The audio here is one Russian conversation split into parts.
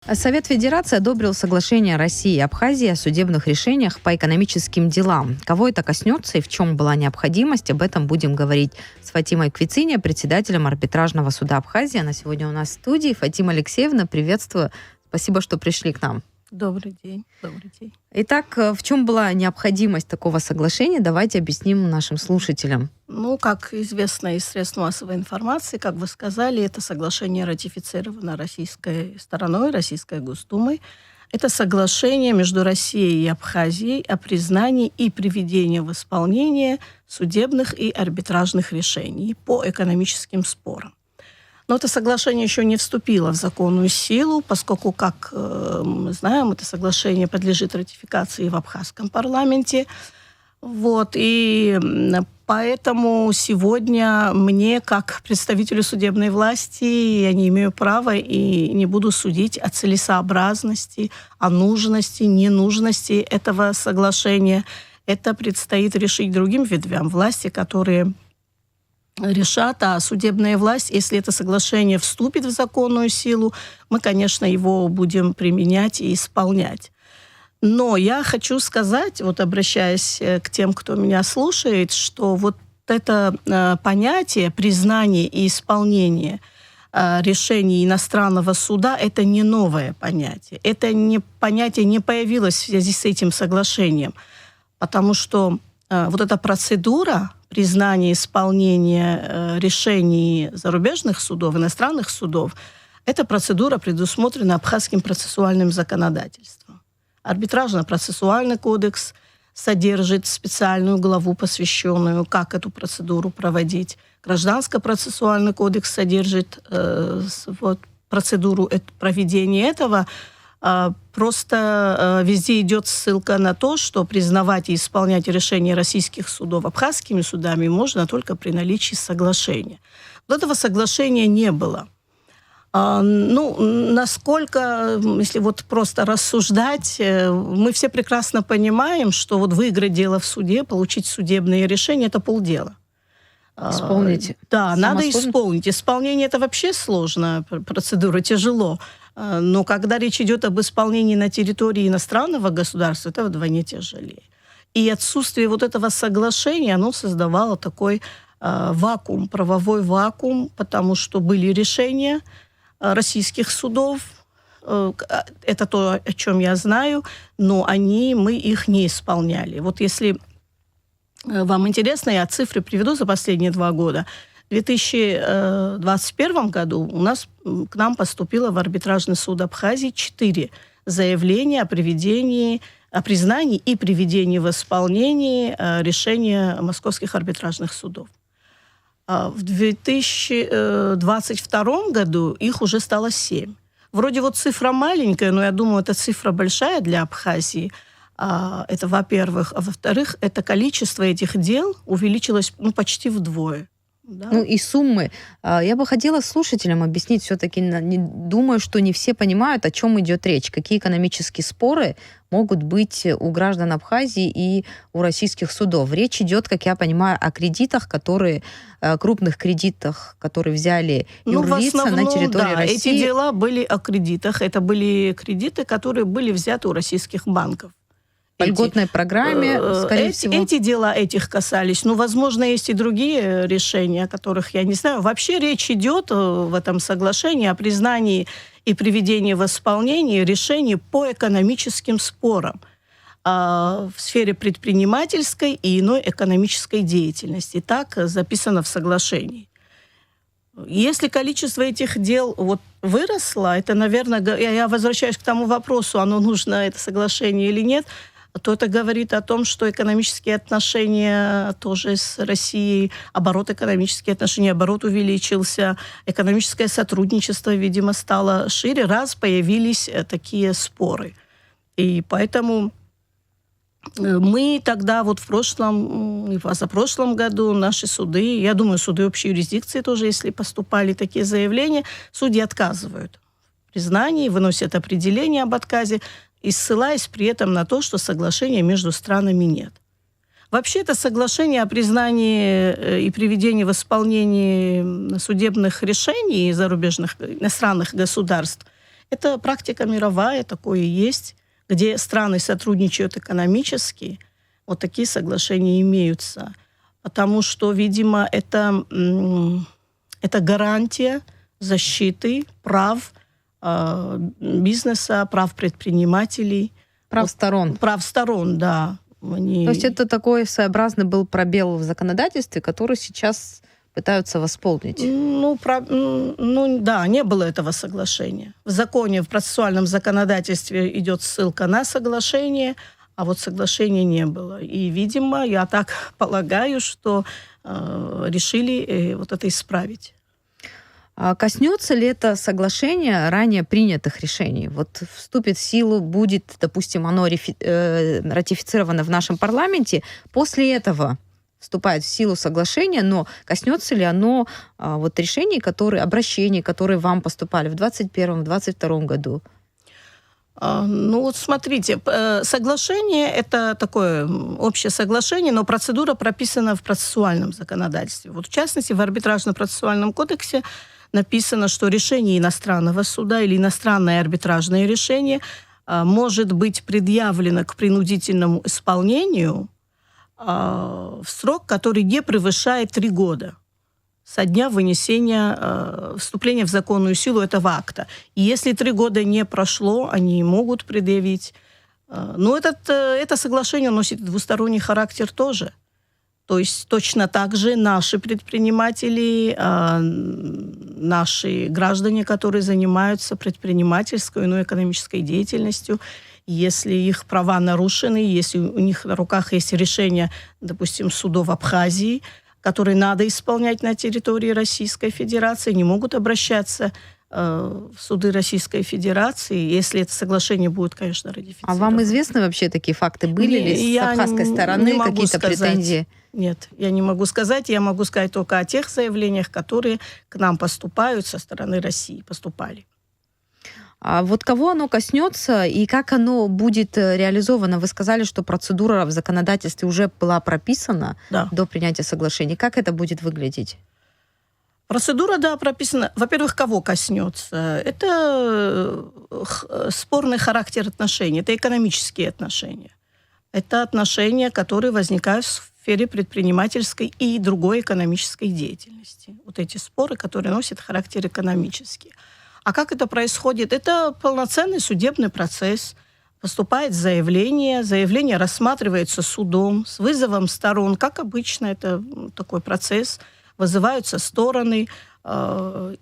Совет Федерации одобрил соглашение России и Абхазии о судебных решениях по экономическим делам. Кого это коснется и в чем была необходимость, об этом будем говорить с Фатимой Квицине, председателем арбитражного суда Абхазии. Она сегодня у нас в студии. Фатима Алексеевна, приветствую. Спасибо, что пришли к нам. Добрый день. Добрый день. Итак, в чем была необходимость такого соглашения? Давайте объясним нашим слушателям. Как известно из средств массовой информации, как вы сказали, это соглашение ратифицировано российской стороной, Российской Госдумой. Это соглашение между Россией и Абхазией о признании и приведении в исполнение судебных и арбитражных решений по экономическим спорам. Но это соглашение еще не вступило в законную силу, поскольку, как мы знаем, это соглашение подлежит ратификации в абхазском парламенте. И поэтому сегодня мне, как представителю судебной власти, я не имею права и не буду судить о целесообразности, о нужности, ненужности этого соглашения. Это предстоит решить другим ветвям власти, которые решат, а судебная власть, если это соглашение вступит в законную силу, мы, конечно, его будем применять и исполнять. Но я хочу сказать, обращаясь к тем, кто меня слушает, что это понятие признания и исполнения решений иностранного суда – это не новое понятие. Это понятие не появилось в связи с этим соглашением, потому что эта процедура признания и исполнения решений зарубежных судов, иностранных судов, эта процедура предусмотрена Абхазским процессуальным законодательством. Арбитражно-процессуальный кодекс содержит специальную главу, посвященную, как эту процедуру проводить. Гражданско-процессуальный кодекс содержит процедуру проведения этого. Просто везде идет ссылка на то, что признавать и исполнять решения российских судов абхазскими судами можно только при наличии соглашения. Этого соглашения не было. Насколько, если просто рассуждать, мы все прекрасно понимаем, что выиграть дело в суде, получить судебное решение – это полдела. Исполнить. Да, надо исполнить. Исполнение – это вообще сложная процедура, тяжело. Но когда речь идет об исполнении на территории иностранного государства, это вдвойне тяжелее. И отсутствие этого соглашения, оно создавало такой вакуум, правовой вакуум, потому что были решения российских судов, это то, о чем я знаю, но мы их не исполняли. Если вам интересно, я цифры приведу за последние 2 года. В 2021 году к нам поступило в арбитражный суд Абхазии 4 заявления о признании и приведении в исполнение решения московских арбитражных судов. В 2022 году их уже стало 7. Вроде цифра маленькая, но я думаю, эта цифра большая для Абхазии. Это, во-первых. А во-вторых, это количество этих дел увеличилось почти вдвое. Да. И суммы. Я бы хотела слушателям объяснить все-таки, думаю, что не все понимают, о чем идет речь, какие экономические споры могут быть у граждан Абхазии и у российских судов. Речь идет, как я понимаю, о кредитах, крупных кредитах, которые взяли юрлица на территории России. Эти дела были о кредитах. Это были кредиты, которые были взяты у российских банков. По льготной программе, скорее всего. Эти дела этих касались. Возможно, есть и другие решения, о которых я не знаю. Вообще речь идет в этом соглашении о признании и приведении в исполнение решений по экономическим спорам в сфере предпринимательской и иной экономической деятельности. Так записано в соглашении. Если количество этих дел выросло, это, наверное, я возвращаюсь к тому вопросу, оно нужно, это соглашение или нет, то это говорит о том, что экономические отношения тоже с Россией, экономические отношения, оборот увеличился, экономическое сотрудничество, видимо, стало шире, раз появились такие споры. И поэтому мы тогда в прошлом и позапрошлом году наши суды, я думаю, суды общей юрисдикции тоже, если поступали такие заявления, судьи отказывают в признании, выносят определение об отказе, и ссылаясь при этом на то, что соглашения между странами нет. Вообще это соглашение о признании и приведении в исполнение судебных решений зарубежных иностранных государств Это практика мировая, такое есть, где страны сотрудничают экономически, вот такие соглашения имеются. Потому что, видимо, это гарантия защиты прав бизнеса, прав предпринимателей. Прав сторон. Прав сторон, да. То есть это такой своеобразный был пробел в законодательстве, который сейчас пытаются восполнить. Да, не было этого соглашения. В законе, в процессуальном законодательстве идет ссылка на соглашение, а вот соглашения не было. И, видимо, я так полагаю, что решили вот это исправить. А коснется ли это соглашение ранее принятых решений? Вот вступит в силу, будет, допустим, оно ратифицировано в нашем парламенте, после этого вступает в силу соглашение, но коснется ли оно вот решений, обращений, которые вам поступали в 2021-2022 году? Вот смотрите, соглашение – это такое общее соглашение, но процедура прописана в процессуальном законодательстве. Вот в частности, в арбитражно-процессуальном кодексе написано, что решение иностранного суда или иностранное арбитражное решение может быть предъявлено к принудительному исполнению в срок, который не превышает 3 года со дня вступления в законную силу этого акта. И если 3 года не прошло, они могут предъявить. Но это соглашение носит двусторонний характер тоже. То есть точно так же наши предприниматели, наши граждане, которые занимаются предпринимательской, экономической деятельностью, если их права нарушены, если у них на руках есть решение, допустим, судов Абхазии, которые надо исполнять на территории Российской Федерации, не могут обращаться в суды Российской Федерации, если это соглашение будет, конечно, ратифицировано. А вам известны вообще такие факты? Были ли с абхазской стороны какие-то претензии? Нет, я не могу сказать. Я могу сказать только о тех заявлениях, которые к нам поступают со стороны России, поступали. А вот кого оно коснется и как оно будет реализовано? Вы сказали, что процедура в законодательстве уже была прописана до принятия соглашения. Как это будет выглядеть? Процедура, да, прописана. Во-первых, кого коснется? Это спорный характер отношений, это экономические отношения. Это отношения, которые возникают в сфере предпринимательской и другой экономической деятельности. Вот эти споры, которые носят характер экономический. А как это происходит? Это полноценный судебный процесс. Поступает заявление рассматривается судом с вызовом сторон. Как обычно, это такой процесс. Вызываются стороны.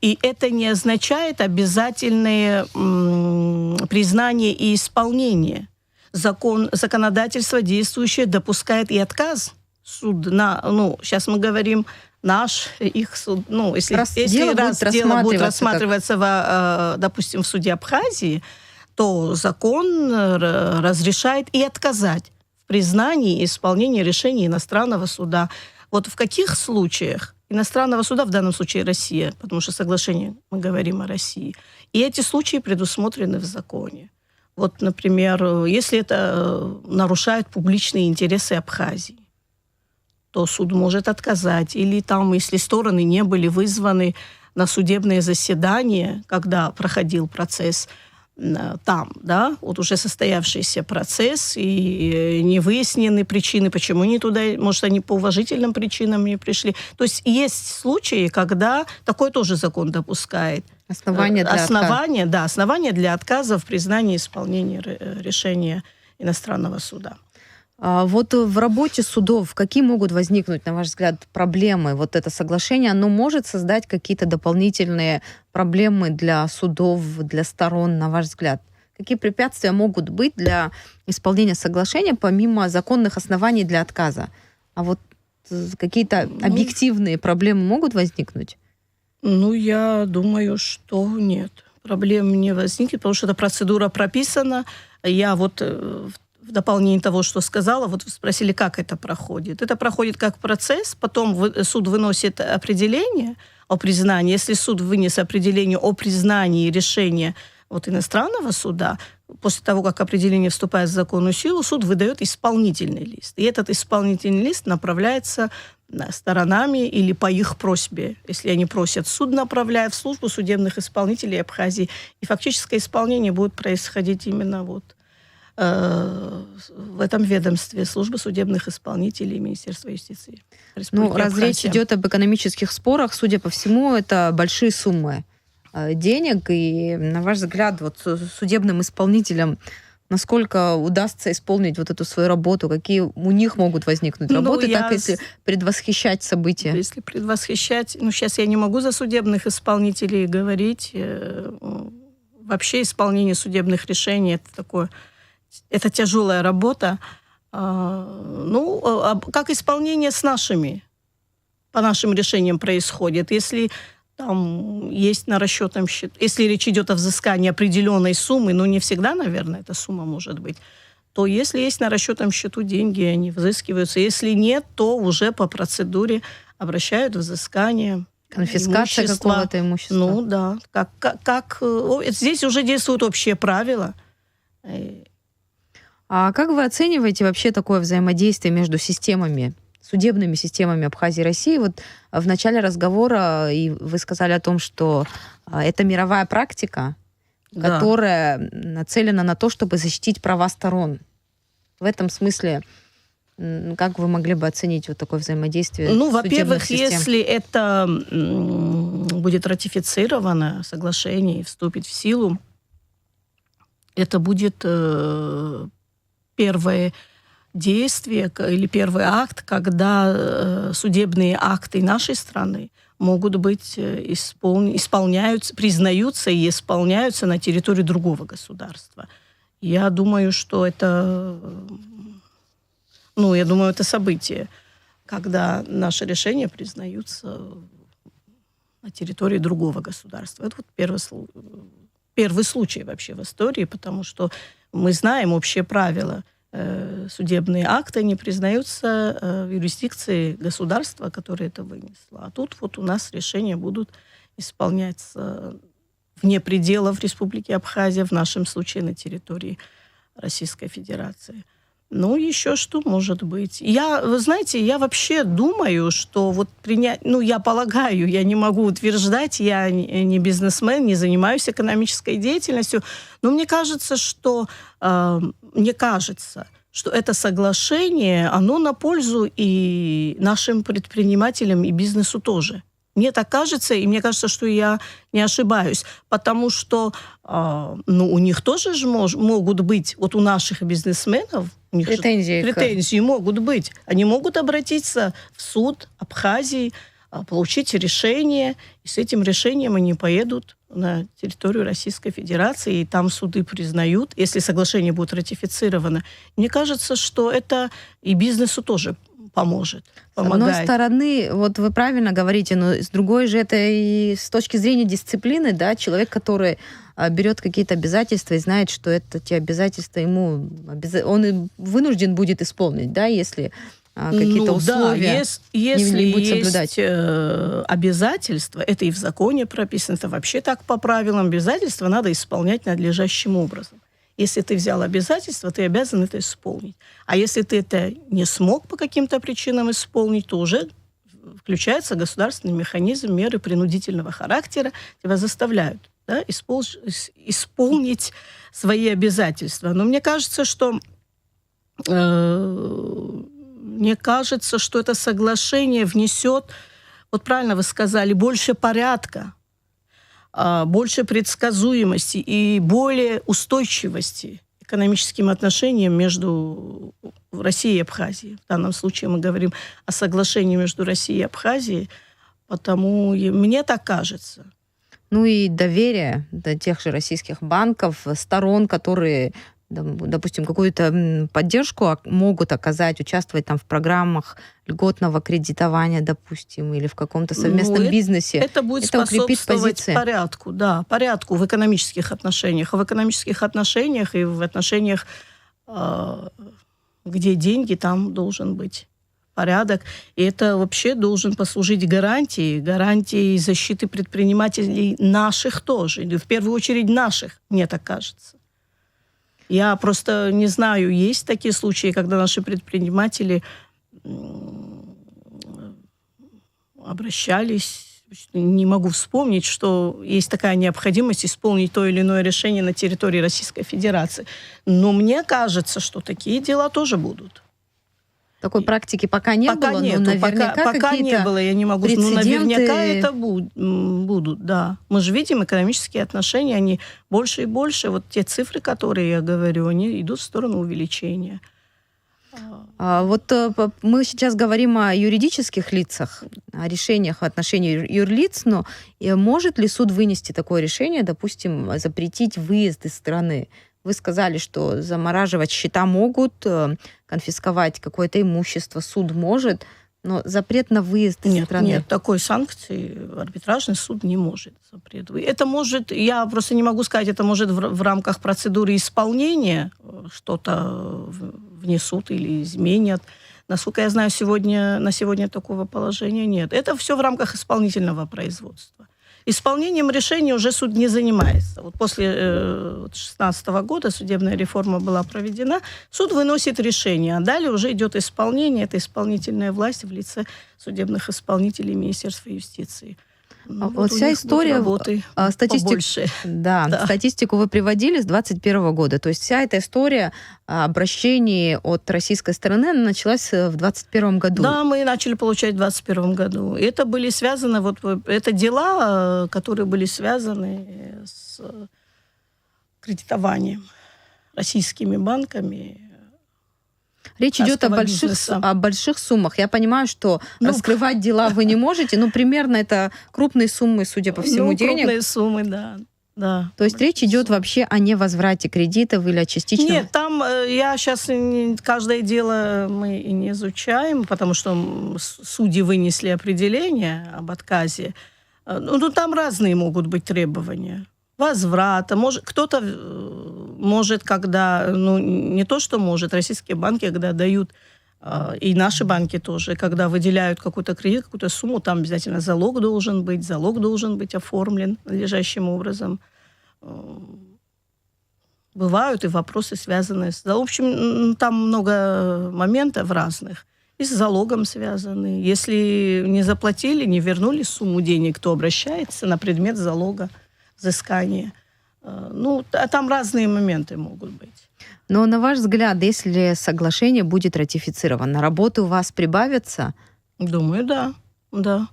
И это не означает обязательное признание и исполнение. Законодательство действующее допускает и отказ суд сейчас мы говорим их суд, если дело будет рассматриваться, допустим, в суде Абхазии, то закон разрешает и отказать в признании и исполнении решения иностранного суда. Вот в каких случаях иностранного суда, в данном случае Россия, потому что соглашение, мы говорим о России, и эти случаи предусмотрены в законе. Вот, например, если это нарушает публичные интересы Абхазии, то суд может отказать. Или если стороны не были вызваны на судебные заседания, когда проходил процесс вот уже состоявшийся процесс, и не выяснены причины, почему они туда, может, они по уважительным причинам не пришли. То есть есть случаи, когда такой тоже закон допускает. Основания для отказа в признании исполнения решения иностранного суда. Вот в работе судов какие могут возникнуть, на ваш взгляд, проблемы? Вот это соглашение, оно может создать какие-то дополнительные проблемы для судов, для сторон, на ваш взгляд? Какие препятствия могут быть для исполнения соглашения, помимо законных оснований для отказа? А вот какие-то объективные проблемы могут возникнуть? Я думаю, что нет. Проблем не возникнет, потому что эта процедура прописана. Я в дополнение того, что сказала, вы спросили, как это проходит. Это проходит как процесс, потом суд выносит определение о признании. Если суд вынес определение о признании решения иностранного суда, после того, как определение вступает в законную силу, суд выдает исполнительный лист. И этот исполнительный лист направляется сторонами или по их просьбе. Если они просят, суд направляет в службу судебных исполнителей Абхазии. И фактическое исполнение будет происходить именно в этом ведомстве службы судебных исполнителей Министерства юстиции Республики Раз Абхазия. речь идет об экономических спорах, судя по всему, это большие суммы денег. И, на ваш взгляд, судебным исполнителям насколько удастся исполнить эту свою работу, какие у них могут возникнуть работы, если предвосхищать события? Если предвосхищать... сейчас я не могу за судебных исполнителей говорить. Вообще исполнение судебных решений это тяжелая работа. Как исполнение по нашим решениям происходит. Если там есть на расчетном счету, если речь идет о взыскании определенной суммы, не всегда, наверное, эта сумма может быть, то если есть на расчетном счету деньги, они взыскиваются. Если нет, то уже по процедуре обращают взыскание. Конфискация какого-то имущества. Да. Здесь уже действуют общие правила. А как вы оцениваете вообще такое взаимодействие между судебными системами Абхазии и России? В начале разговора вы сказали о том, что это мировая практика, которая нацелена на то, чтобы защитить права сторон. В этом смысле, как вы могли бы оценить такое взаимодействие во-первых, судебных систем? если это будет ратифицировано соглашение и вступит в силу, это будет первое действие или первый акт, когда судебные акты нашей страны могут быть признаются и исполняются на территории другого государства. Я думаю, что это событие, когда наши решения признаются на территории другого государства. Это первый случай вообще в истории, потому что мы знаем общие правила. Судебные акты не признаются в юрисдикции государства, которое это вынесло. А тут у нас решения будут исполняться вне пределов Республики Абхазия, в нашем случае на территории Российской Федерации. Еще что может быть? Вы знаете, я вообще думаю, что я полагаю, я не могу утверждать, я не бизнесмен, не занимаюсь экономической деятельностью, но мне кажется, что это соглашение, оно на пользу и нашим предпринимателям, и бизнесу тоже. Мне так кажется, и мне кажется, что я не ошибаюсь, потому что у них тоже могут быть, у наших бизнесменов, у них претензии могут быть. Они могут обратиться в суд Абхазии, получить решение, и с этим решением они поедут на территорию Российской Федерации, и там суды признают, если соглашение будет ратифицировано. Мне кажется, что это и бизнесу тоже помогает. С одной стороны, вы правильно говорите, но с другой же это и с точки зрения дисциплины, да, человек, который берет какие-то обязательства и знает, что эти обязательства он вынужден будет исполнить, да, если какие-то условия не будет соблюдать. Есть обязательства, это и в законе прописано, это вообще так по правилам, обязательства надо исполнять надлежащим образом. Если ты взял обязательства, ты обязан это исполнить. А если ты это не смог по каким-то причинам исполнить, то уже включается государственный механизм меры принудительного характера, тебя заставляют исполнить свои обязательства. Но мне кажется, что это соглашение внесет, правильно вы сказали, больше порядка, больше предсказуемости и более устойчивости экономическим отношениям между Россией и Абхазией. В данном случае мы говорим о соглашении между Россией и Абхазией, потому мне так кажется. И доверие до тех же российских банков, сторон, которые, допустим, какую-то поддержку могут оказать, участвовать в программах льготного кредитования, допустим, или в каком-то совместном бизнесе. Это будет способствовать порядку в экономических отношениях. В экономических отношениях и в отношениях, где деньги, там должен быть порядок. И это вообще должен послужить гарантией защиты предпринимателей наших тоже. И в первую очередь наших, мне так кажется. Я просто не знаю, есть такие случаи, когда наши предприниматели обращались. Не могу вспомнить, что есть такая необходимость исполнить то или иное решение на территории Российской Федерации. Но мне кажется, что такие дела тоже будут. Такой практики пока не Пока было, нету, но наверняка пока не было, я не могу сказать. Но наверняка это будут, да. Мы же видим, экономические отношения, они больше и больше. Вот те цифры, которые я говорю, они идут в сторону увеличения. Вот мы сейчас говорим о юридических лицах, о решениях в отношении юрлиц, но может ли суд вынести такое решение, допустим, запретить выезд из страны? Вы сказали, что замораживать счета могут, конфисковать какое-то имущество суд может, но запрет на выезд из страны... Нет, такой санкции арбитражный суд не может. Запрет. Это может, я просто не могу сказать, это может в рамках процедуры исполнения что-то внесут или изменят. Насколько я знаю, на сегодня такого положения нет. Это все в рамках исполнительного производства. Исполнением решения уже суд не занимается. Вот после 2016 года судебная реформа была проведена, суд выносит решение, а далее уже идет исполнение, это исполнительная власть в лице судебных исполнителей Министерства юстиции. Вот вся история, статистику вы приводили с 2021 года, то есть вся эта история обращений от российской стороны началась в 2021 году. Да, мы начали получать в 2021 году. Это были связаны, это дела, которые были связаны с кредитованием российскими банками. Речь идет о больших суммах. Я понимаю, что раскрывать дела вы не можете, но примерно это крупные суммы, судя по всему, денег. Крупные суммы, да. То есть речь идет вообще о невозврате кредитов или о частичном... Нет, там я сейчас каждое дело мы и не изучаем, потому что судьи вынесли определение об отказе. Ну, там разные могут быть требования. Возврата. Кто-то может, когда... не то, что может. Российские банки, когда дают, и наши банки тоже, когда выделяют какой-то кредит, какую-то сумму, там обязательно залог должен быть оформлен надлежащим образом. Бывают и вопросы, связанные с... В общем, там много моментов разных. И с залогом связаны. Если не заплатили, не вернули сумму денег, то обращается на предмет залога, взыскания. Там разные моменты могут быть. Но на ваш взгляд, если соглашение будет ратифицировано, работы у вас прибавится? Думаю, да.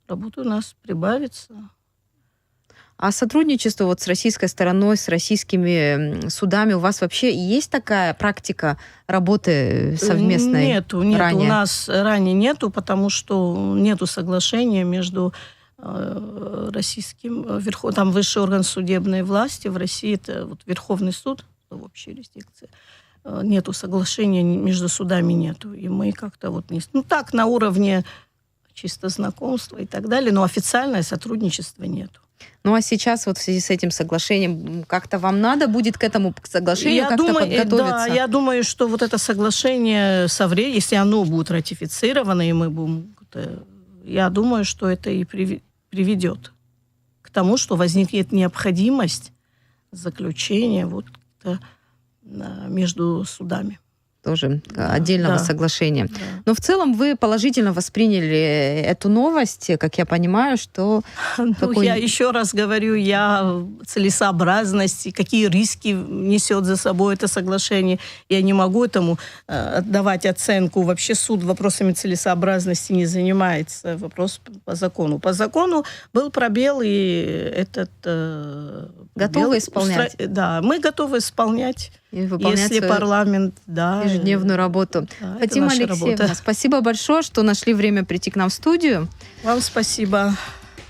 Работы у нас прибавится. А сотрудничество с российской стороной, с российскими судами, у вас вообще есть такая практика работы совместной? Нету. У нас ранее нету, потому что нету соглашения между российским, там высший орган судебной власти в России, это Верховный суд в общей юрисдикции. Нету соглашения, между судами нету. И мы как-то так, на уровне чисто знакомства и так далее, но официальное сотрудничества нету. Ну, а сейчас в связи с этим соглашением как-то вам надо будет к этому соглашению подготовиться? Да, я думаю, что это соглашение со временем, если оно будет ратифицировано, и мы будем... Я думаю, что это и приведет к тому, что возникнет необходимость заключения между судами. Тоже отдельного соглашения. Да. Но в целом вы положительно восприняли эту новость, как я понимаю, что... Я еще раз говорю, целесообразность, какие риски несет за собой это соглашение. Я не могу этому отдавать оценку. Вообще суд вопросами целесообразности не занимается. Вопрос по закону. По закону был пробел, и этот... Готовы исполнять? Да, мы готовы исполнять. Если парламент, ежедневную работу. Да, Фатима Алексеевна, спасибо большое, что нашли время прийти к нам в студию. Вам спасибо.